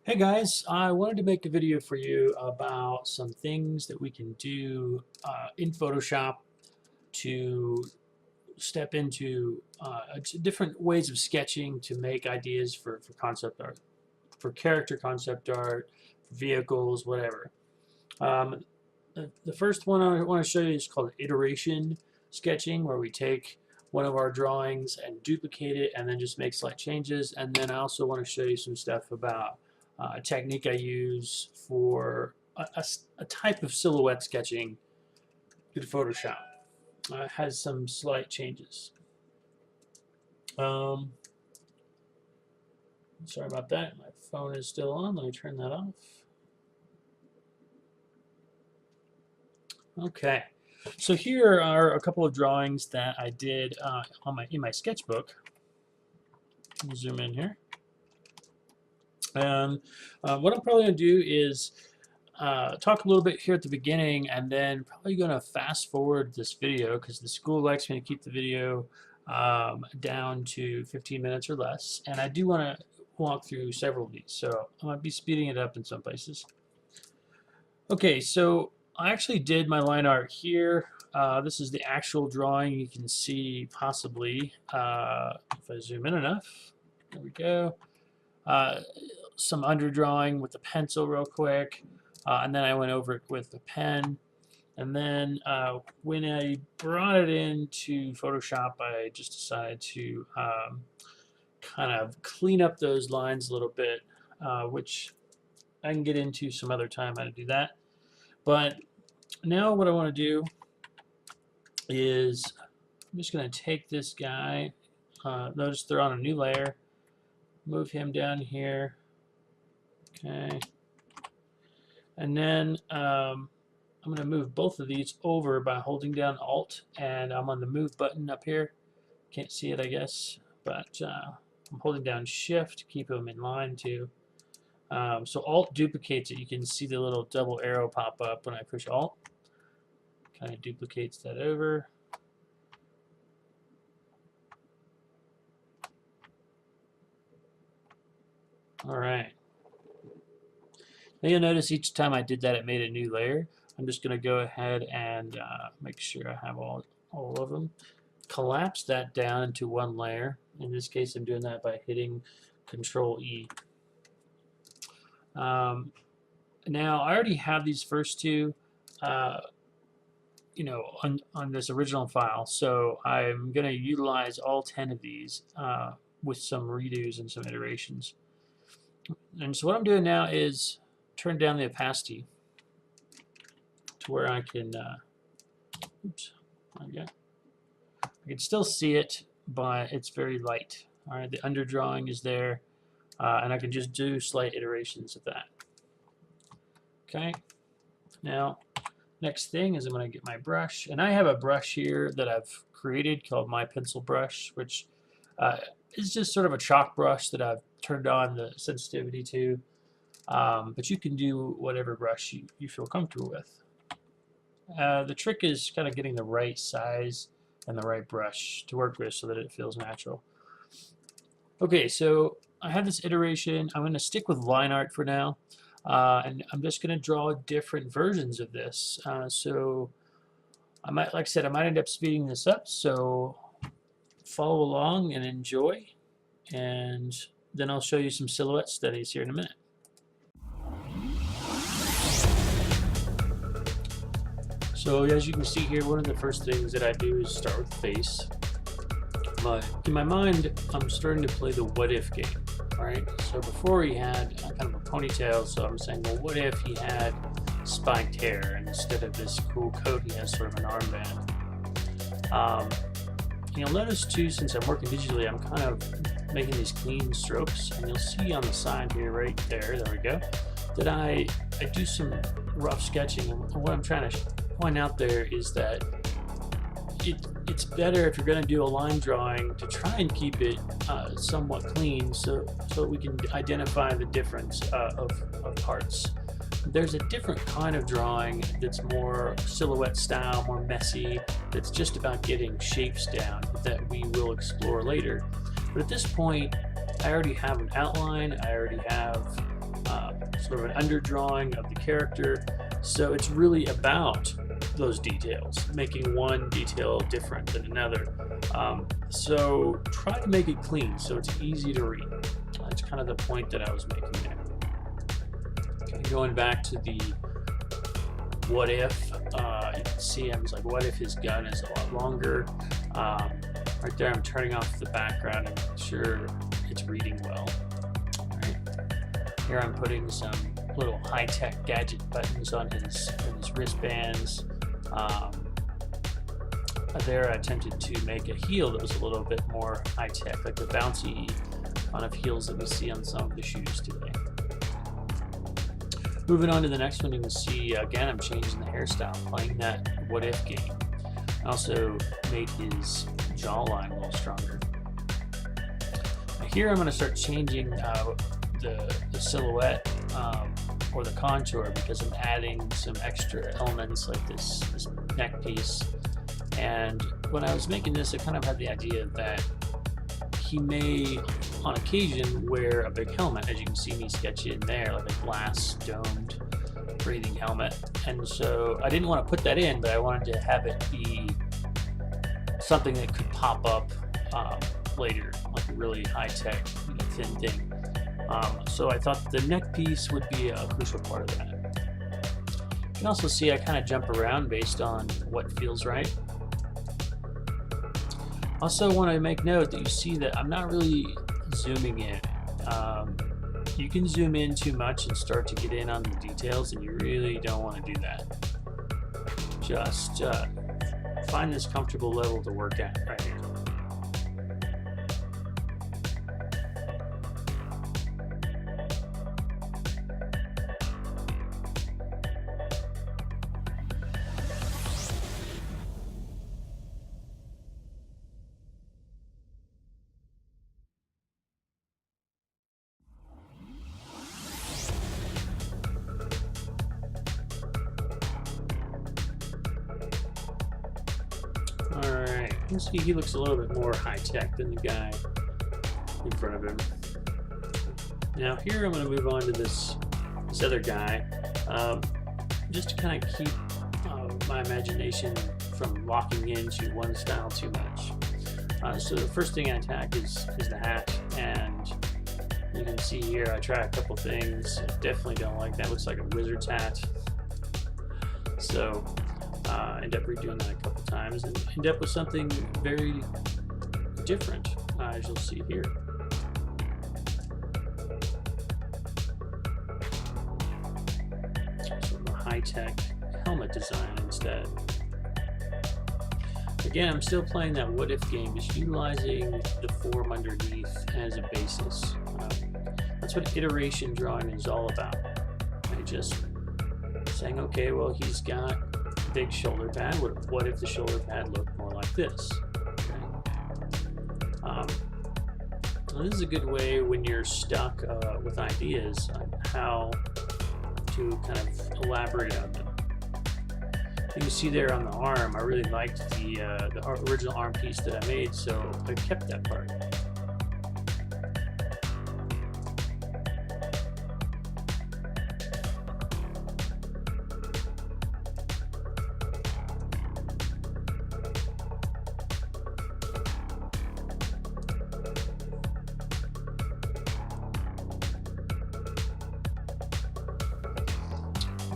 Hey guys, I wanted to make a video for you about some things that we can do in Photoshop to step into different ways of sketching to make ideas for concept art, for character concept art, vehicles, whatever. Um, the first one I want to show you is called iteration sketching, where we take one of our drawings and duplicate it and then just make slight changes. And then I also want to show you some stuff about a technique I use for a type of silhouette sketching in Photoshop. It has some slight changes. Sorry about that. My phone is still on. Let me turn that off. Okay, so here are a couple of drawings that I did in my sketchbook. Let me zoom in here. And what I'm probably going to do is talk a little bit here at the beginning, and then probably going to fast forward this video because the school likes me to keep the video down to 15 minutes or less. And I do want to walk through several of these, so I might be speeding it up in some places. Okay, so I actually did my line art here. This is the actual drawing. You can see possibly, if I zoom in enough, there we go. Some underdrawing with the pencil real quick, and then I went over it with the pen. And then when I brought it into Photoshop, I just decided to kind of clean up those lines a little bit, which I can get into some other time how to do that. But now what I want to do is I'm just going to take this guy. Notice they're on a new layer. Move him down here. Okay. And then I'm going to move both of these over by holding down Alt, and I'm on the Move button up here. Can't see it, I guess, but I'm holding down Shift to keep them in line too. So Alt duplicates it. You can see the little double arrow pop up when I push Alt. Kind of duplicates that over. All right. Now you'll notice each time I did that, it made a new layer. I'm just going to go ahead and make sure I have all of them. Collapse that down into one layer. In this case, I'm doing that by hitting Control E. Now I already have these first two, you know, on this original file, so I'm going to utilize all 10 of these with some redos and some iterations. And so what I'm doing now is turn down the opacity to where I can, oops, okay. I can still see it, but it's very light. All right, the underdrawing is there, and I can just do slight iterations of that. Okay, now next thing is I'm going to get my brush, and I have a brush here that I've created called My Pencil Brush, which is just sort of a chalk brush that I've turned on the sensitivity to, but you can do whatever brush you feel comfortable with. The trick is kind of getting the right size and the right brush to work with so that it feels natural. Okay, so I have this iteration. I'm going to stick with line art for now, and I'm just going to draw different versions of this. So I might, like I said, I might end up speeding this up, so follow along and enjoy, and then I'll show you some silhouette studies here in a minute. So as you can see here, one of the first things that I do is start with the face. But in my mind, I'm starting to play the what if game. Alright, so before he had kind of a ponytail, so I'm saying, well, what if he had spiked hair, and instead of this cool coat, he has sort of an armband. You'll notice too, since I'm working digitally, I'm kind of making these clean strokes, and you'll see on the side here, right there we go, that I do some rough sketching. And what I'm trying to point out there is that it's better if you're going to do a line drawing to try and keep it somewhat clean, so we can identify the difference of parts. There's a different kind of drawing that's more silhouette style, more messy, that's just about getting shapes down that we will explore later. But at this point, I already have an outline, I already have sort of an underdrawing of the character. So it's really about those details, making one detail different than another. So try to make it clean so it's easy to read. That's kind of the point that I was making there. Okay, going back to the what if, you can see I was like, what if his gun is a lot longer? Right there, I'm turning off the background and make sure it's reading well. All right. Here I'm putting some little high-tech gadget buttons on his wristbands. There I attempted to make a heel that was a little bit more high-tech, like the bouncy kind of heels that we see on some of the shoes today. Moving on to the next one, you can see again I'm changing the hairstyle, playing that what if game. I also made his jawline a little stronger. Now here I'm going to start changing the silhouette or the contour, because I'm adding some extra elements like this neck piece. And when I was making this, I kind of had the idea that he may, on occasion, wear a big helmet, as you can see me sketch in there, like a glass domed breathing helmet. And so I didn't want to put that in, but I wanted to have it be something that could pop up later, like a really high-tech, thin thing. So I thought the neck piece would be a crucial part of that. You can also see I kind of jump around based on what feels right. Also want to make note that you see that I'm not really zooming in. You can zoom in too much and start to get in on the details, and you really don't want to do that. Just find this comfortable level to work at right here. Alright, you can see he looks a little bit more high-tech than the guy in front of him. Now here I'm going to move on to this other guy, just to kind of keep my imagination from locking into one style too much. So the first thing I attack is the hat, and you can see here I try a couple things. I definitely don't like that. Looks like a wizard's hat. So I end up redoing that a couple times and end up with something very different, as you'll see here. Sort of a high-tech helmet design instead. Again, I'm still playing that what if game, just utilizing the form underneath as a basis. That's what iteration drawing is all about. Just saying, okay, well, he's got a big shoulder pad. What if the shoulder pad looked more like this? Okay. This is a good way when you're stuck with ideas on how to kind of elaborate on them. You can see there on the arm, I really liked the original arm piece that I made, so I kept that part.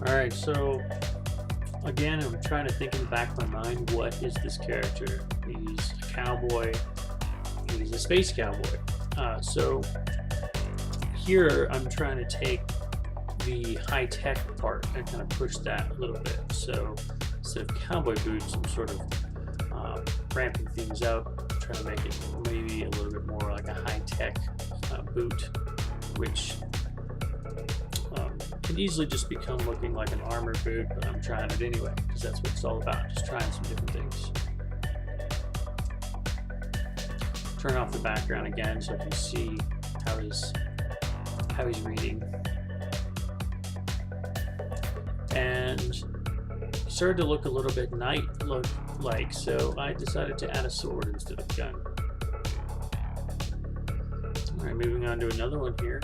Alright, so again, I'm trying to think in the back of my mind, what is this character? He's a cowboy, he's a space cowboy. So here I'm trying to take the high-tech part and kind of push that a little bit. So instead of cowboy boots, I'm sort of ramping things up, trying to make it maybe a little bit more like a high-tech boot, which can easily just become looking like an armor boot, but I'm trying it anyway, because that's what it's all about, just trying some different things. Turn off the background again so I can see how he's reading. And it started to look a little bit knight-like, so I decided to add a sword instead of a gun. Alright, moving on to another one here.